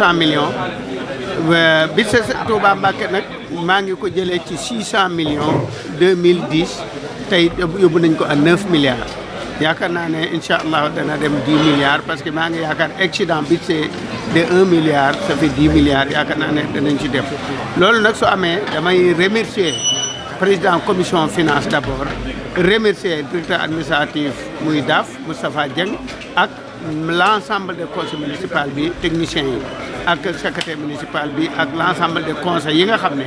900 millions budget Touba Mbacké nag maa ngi ko jëlee ci 600 millions 2010 tey yóbbu nañ ko à 9 milliards yaakaar naa ne incha allah dana dem 10 milliards parce que maa ngi yaakaar excédent budget de 1 milliard ça fait 10 milliards yaakaar naa ne danañ ci def loolu nag su amee damay remercier président commission finance d'abord remercier directeur administratif muy DAF Moustapha Dieng ak l'ensemble des conseils municipal bi techniciens yi ak secrétaire municipal bi ak l'ensemble des conseils yi nga xam ne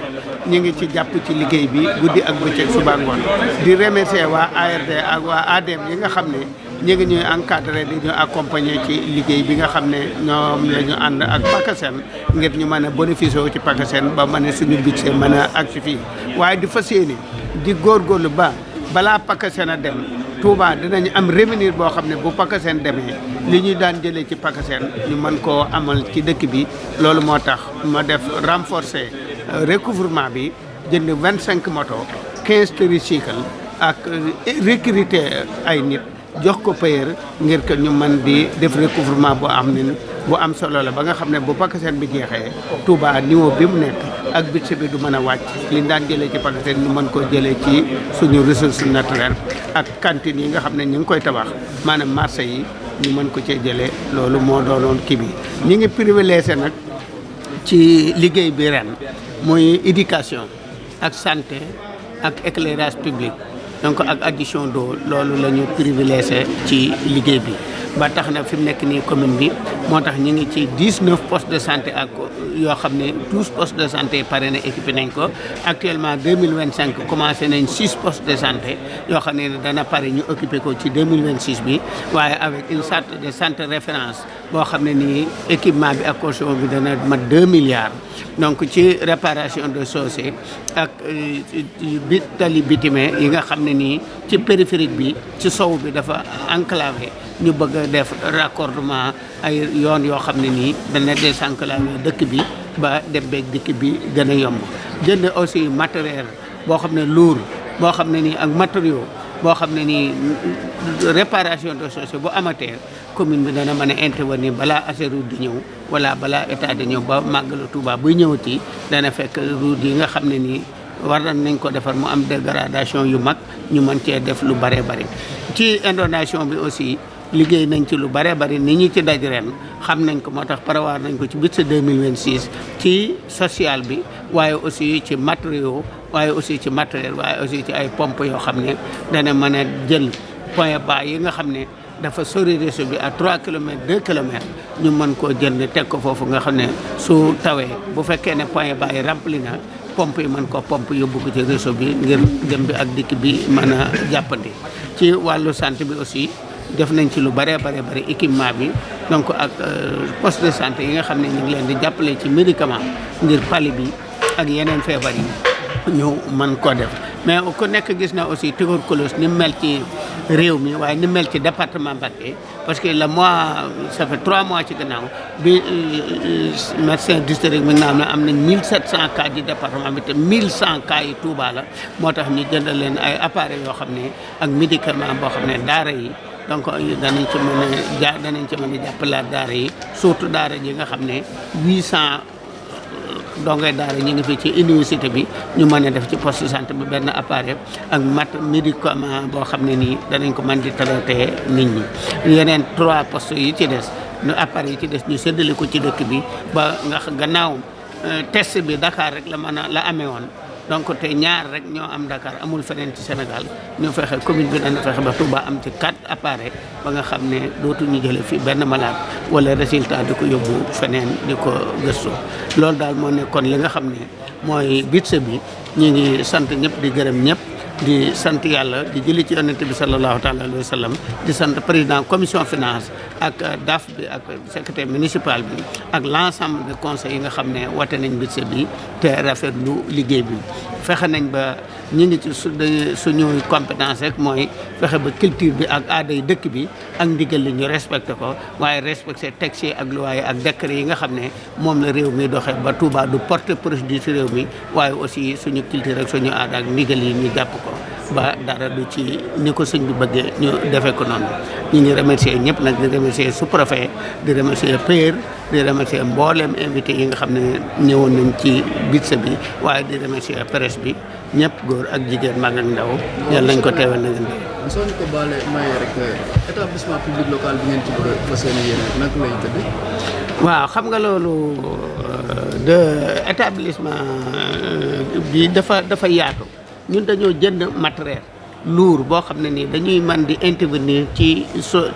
ñu ngi ci jàpp ci liggéey bi guddi ak bëccëg suba ngoon di remercier waa ARD ak waa ADM yi nga xam ne ñu ngi ñuy encadré di ñu accompagner ci liggéey bi nga xam ne ñoom la ñu ànd ak PACASEN ngir ñu mën a bénéficier wu ci PACASEN ba mën a suñu budget mën a agsi fii waaye di fas yéene di góorgóorlu ba balaa PACASEN a dem Touba dinañ am revenir boo xam ne bu PACASEN demee li ñuy daan jëlee ci PACASEN ñu mën koo amal ci dëkk bi loolu moo tax ma def renforcer recouvrement bi jënd 25 moto 15 tricycle ak recruter ay nit jox ko payeur ngir que ñu mën di def recouvrement bu am solo la ba nga xam ne bu PACASEN bi jeexee Touba niveau bi mu nekk ak budget bi du mën a wàcc li ñu daan jëlee ci PACASEN ñu mën koo jëlee ci suñu ressources naturelles ak cantines yi nga xam ne ñu ngi koy tabax maanaam marché yi ñu mën ko cee jëlee loolu moo doonoon kii bi ñi ngi privilégié nag ci liggéey bi ren muy éducation ak santé ak éclairage public donc ak addition d'eau loolu la ñu privilégié ci liggéey bi ba tax na fi mu nekk nii commune bi moo tax ñu ngi ci 19 postes de santé ak yoo xam ne 12 postes de santé pare na équipé nañ ko actuellement 2025 commencé nañ 6 postes de santé yoo xam ne dana pare ñu occupé ko ci 2026 bi waaye avec une centre de santé référence boo xam ne nii équipement bi ak caution bi dana mat 2 milliards donc ci réparation de chaussée ak bi tali bitimé yi nga xam ne nii ci périphérique bi ci sow bi dafa enclavé ñu bëgg a def raccordement ay yoon yoo xam ne nii dana désenclavé dëkk bi ba dem beeg dëkk bi gën a yomb jënd aussi matériel boo xam ne lourd boo xam ne nii ak matériaux boo xam ne nii réparation de chaussée bu amatee commune bi dana mën a intervenir balaa AGEROUTE di ñëw wala balaa état di ñëw ba màggalu Touba buy ñëwati dana fekk route yi nga xam ne nii war nañ ko defar mu am dégradation yu mag ñu mën cee def lu bare bari ci inondation bi aussi liggéey nañ ci lu bare bari ni ñi ci daj ren xam nañ ko moo tax prévoir nañ ko ci budget 2026 ci social bi waaye aussi ci matériaux waaye aussi ci matériel waaye aussi ci ay pompes yoo xam ne dana mën a jël point bas yi nga xam ne dafa sori réseau bi à 3 kilomètres 2 kilomètres ñu mën koo jënd teg ko foofu nga xam ne su tawee bu fekkee ne point bas yi rempli na pompe yi mën ko pompe yóbbu ko ci réseau bi ngir dem bi ak dikk bi mën a jàppandi ci wàllu santé bi aussi def nañ ci lu bare équipement bi donc ak poste de santé yi nga xam ne ñu ngi leen di jàppale ci médicament ngir pali bi ak yeneen feebar yi ñu mën koo def mais ku nekk gis na aussi tuberculose ni mel ci réew mi waaye ni mel ci département Mbacké parce que le mois ça fait 3 mois ci gannaaw bi médecin district mi nga xam ne am nañ 1700 cas ci département bi te 1100 cas yi Touba la moo tax ñu jëndal leen ay appareils yoo xam ne ak médicament boo xam ne daara yi donc danañ ci mën a jàppalaat daara yi surtout daara ji nga xam ne 800 dongay daara ñu ngi fi ci université bi ñu mën a def ci poste de santé bi benn appareil ak médicament boo xam ne nii danañ ko mën di traité nit ñi yeneen 3 postes yi ci des ñu appareil yi ci des ñu séddale ko ci dëkk bi ba nga gannaaw test bi Dakar rek la amee woon donc te ñaar rek ñoo am Dakar amul feneen ci Sénégal ñu fexe commune bi dana fexe ba Touba am ci 4 appareils ba nga xam ne dootuñu jële fi benn malade wala résultat di ko yóbbu feneen di ko gëstu loolu daal moo nekkoon li nga xam ne mooy budget bi ñu ngi sant ñëpp di gërëm ñëpp di sant yàlla di jëli ci yonent bi sallallahu taala alayhi wa sallam di sant président commission finance ak DAF bi ak secrétaire municipal bi ak l'ensemble des conseils yi nga xam ne wate nañ budget bi te rafetlu liggéey bi fexe nañ ba ñu ngi ci suñuy compétence rek mooy fexe ba culture bi ak aaday dëkk bi ak ndigal li ñu respecté ko waaye respecté texte yi ak loi yi ak décret yi nga xam ne moom la réew mi doxee ba Touba du porter préjudice ci réew mi waaye aussi suñu culture ak suñu aada ak ndigal yi ñu jàpp ko ba dara du ci ni ko sëñ bi bëggee ñu defee ko noonu. ñu ngi remercier ñëpp nag di remercier sous-préfet di remercier père di remercier mboolem invité yi nga xam ne ñëwoon nañ ci bitse bi waaye di remercier presse bi ñëpp góor ak jigéen mag ak ndaw yàlla nañ ko teewal na ngeen def. soo ñu ko baale maye rek établissement public local bi ngeen ci bëgg a fas yéene naka lay tëddee. waaw xam nga loolu de établissement bi dafa yaatu ñun dañoo jënd matériel lourd boo xam ne nii dañuy mën di intervenir ci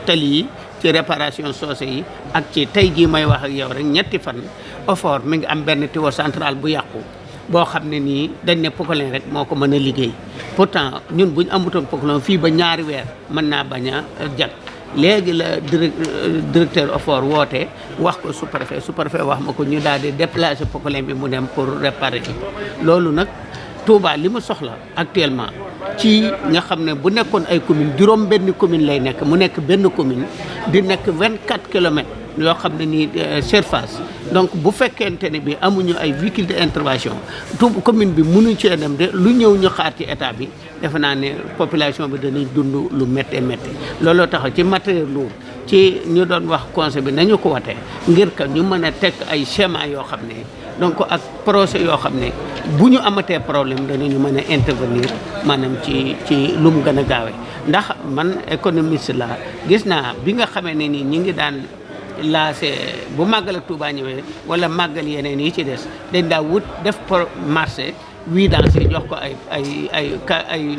tali yi ci réparation chaussée yi ak ci tey jii may wax ak yow rek ñetti fan OFOR mi ngi am benn tuyau central bu yàqu boo xam ne nii dañ ne Pocolin rek moo ko mën a liggéey pourtant ñun buñ amutoon Pocolin fii ba ñaari weer mën naa bañ a jag léegi la directeur OFOR woote wax ko sous-préfet wax ma ko ñu daal di déplacer Pocolin bi mu dem pour réparer ci loolu nag Touba li mu soxla actuellement ci nga xam ne bu nekkoon ay commune juróom benn commune lay nekk mu nekk benn commune di nekk 24 kilomètres yoo xam ne nii surface donc bu fekkente ne bi amuñu ay véhicules d'intervention tout commune bi mënuñ cee dem de lu ñëw ñu xaar ci état bi defe naa ne population bi danañ dund lu méttee métti looloo tax ci matériel lourd ci ñu doon wax conseil bi nañu ko watee ngir que ñu mën a teg ay schéma yoo xam ne donc ak projet yoo xam ne bu ñu amatee problème danañu mën a intervenir maanaam ci lu mu gën a gaawee ndax man économiste la gis naa bi nga xamee ne nii ñi ngi daan lancé bu màggal ak Touba ñëwee wala màggal yeneen yi ci des dañ daa wut def marché vidange jox ko ay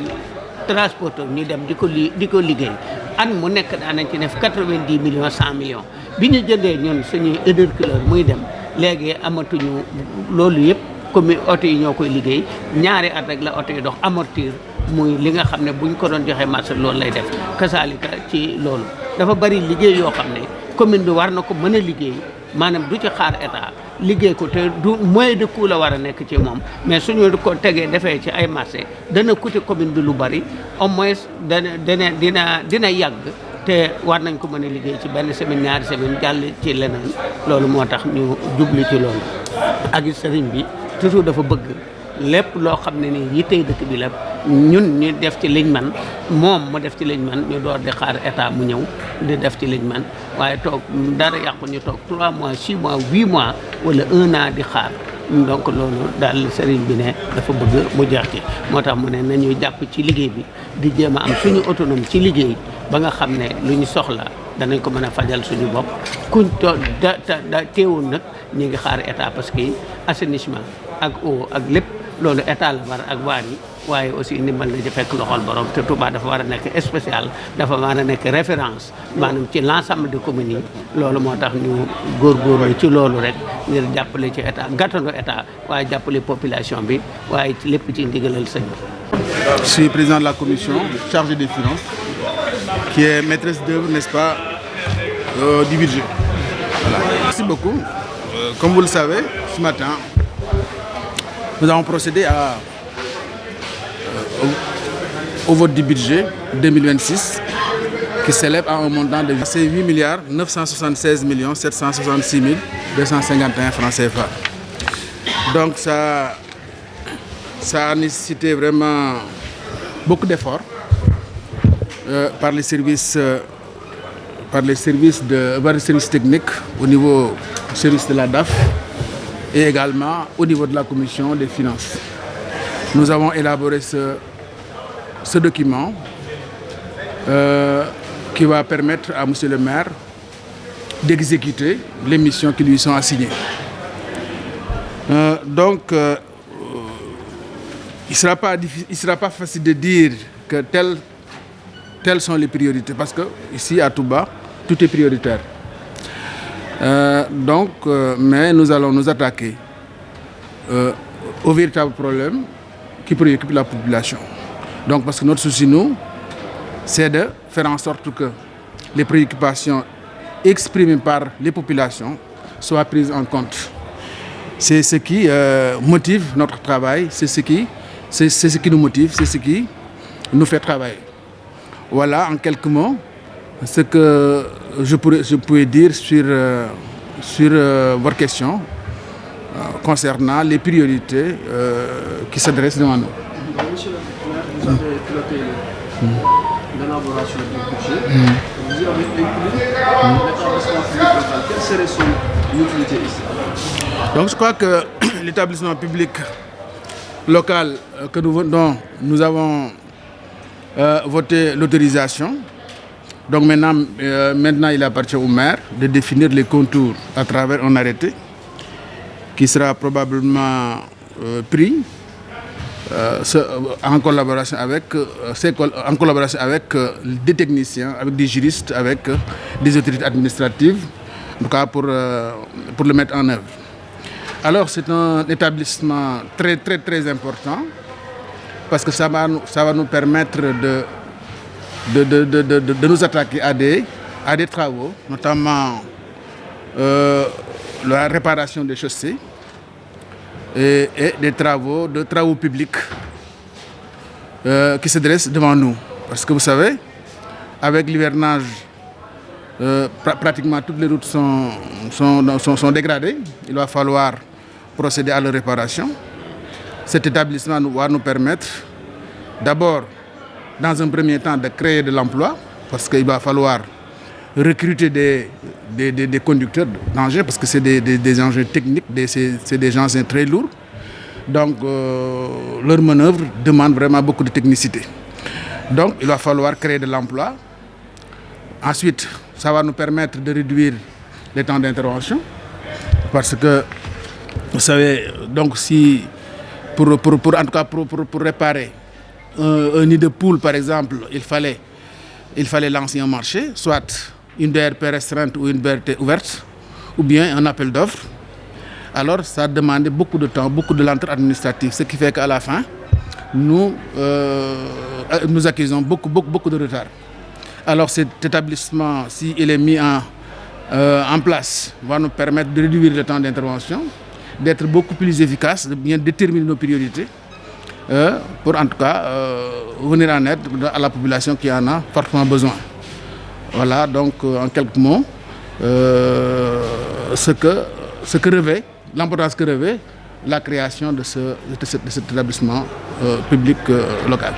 transporteur ñu dem di ko liggéey an mu nekk daanañ ci def 90 millions 100 millions bi ñu jëndee ñun suñuy édercleur muy dem léegi amatuñu loolu yëpp comme oto yi ñoo koy liggéey ñaari at rek la oto yi dox amortir muy li nga xam ne buñ ko doon joxee marché loolu lay def kasaalika ci loolu dafa bari liggéey yoo xam ne commune bi war na ko mën a liggéey maanaam du ci xaar état liggéey ko te du moyen de coût la war a nekk ci moom mais suñu ko tegee defee ci ay marché dana coûter commune bi lu bari au moins dina yàgg te war nañ ko mën a liggéey ci benn semaine ñaari semaine jàll ci leneen loolu moo tax ñu jubli ci loolu ak sëriñ bi toujours dafa bëgg lépp loo xam ne nii yittey dëkk bi la ñun ñu def ci liñ man moom mu def ci liñ man ñu door di xaar état mu ñëw di def ci liñ man waaye toog dara yàqu ñu toog 3 mois 6 mois 8 mois wala 1 an di xaar donc loolu daal sëriñ bi ne dafa bëgg mu jeex ci moo tax mu ne nañuy jàpp ci liggéey bi di jéem a am suñu autonome ci liggéey ba nga xam ne lu ñu soxla danañ ko mën a fajal suñu bopp kuñ da teewul nag ñu ngi xaar état parce que assainissement ak eau ak lépp loolu état la war ak waar yi waaye aussi ndimbal na ci fekk loxol borom te Touba dafa war a nekk spécial dafa war a nekk référence maanaam ci l'ensemble des communes yi loolu moo tax ñu góorgóorlu ci loolu rek ngir jàppale ci état gàttandu état waaye jàppale population bi waaye ci lépp ci ndigalal sëñ bi. Je suis président de la commission chargée des finances qui est maîtresse d'œuvre, n'est-ce pas, du budget. Voilà. Merci beaucoup. Comme vous le savez, ce matin, nous avons procédé au vote du budget 2026 qui s'élève à un montant de 8 milliards 976 millions 766 251 francs CFA. Donc ça a nécessité vraiment beaucoup d'efforts par les services techniques au niveau du service de la DAF et également au niveau de la commission des finances. Nous avons élaboré ce document qui va permettre à monsieur le maire d'exécuter les missions qui lui sont assignées. Donc, il ne sera pas facile de dire que telles sont les priorités parce que ici à Touba, tout est prioritaire. Mais nous allons nous attaquer au véritable problème qui préoccupe la population. Donc, parce que notre souci, nous, c'est de faire en sorte que les préoccupations exprimées par les populations soient prises en compte. C'est ce qui motive notre travail, c'est ce qui nous motive, c'est ce qui nous fait travailler. Voilà en quelques mots ce que je pourrais dire sur votre question concernant les priorités qui s'adressent devant nous. vous avez piloté l'élaboration du budget. Vous y avez inclus l'établissement public local. Quelle serait son utilité ici? Donc je crois que l'établissement public local dont nous avons voté l'autorisation, donc maintenant il appartient au maire de définir les contours à travers un arrêté qui sera probablement pris en collaboration avec des techniciens, avec des juristes, avec des autorités administratives, en tout cas pour le mettre en œuvre. Alors c'est un établissement très très très important parce que ça va nous permettre de nous attaquer à des travaux, notamment la réparation des chaussées et des travaux publics qui se dressent devant nous. Parce que vous savez, avec l'hivernage, pratiquement toutes les routes sont dégradées. Il va falloir procéder à leur réparation. Cet établissement va nous permettre d'abord, dans un premier temps, de créer de l'emploi, parce qu'il va falloir recruter des conducteurs d'engins, parce que c'est des engins techniques, c'est des engins très lourds. Donc, leur manœuvre demande vraiment beaucoup de technicité. Donc, il va falloir créer de l'emploi. Ensuite, ça va nous permettre de réduire les temps d'intervention, parce que, vous savez, donc si, en tout cas pour réparer un nid de poule, par exemple, il fallait lancer un marché, soit une DRP restreinte ou une BRT ouverte, ou bien un appel d'offres. Alors, ça demandait beaucoup de temps, beaucoup de lenteur administrative, ce qui fait qu'à la fin, nous accusons beaucoup de retard. Alors, cet établissement, s'il est mis en place, va nous permettre de réduire le temps d'intervention, d'être beaucoup plus efficace, de bien déterminer nos priorités, pour en tout cas venir en aide à la population qui en a fortement besoin. Voilà donc en quelques mots l'importance que revêt la création de cet établissement public local.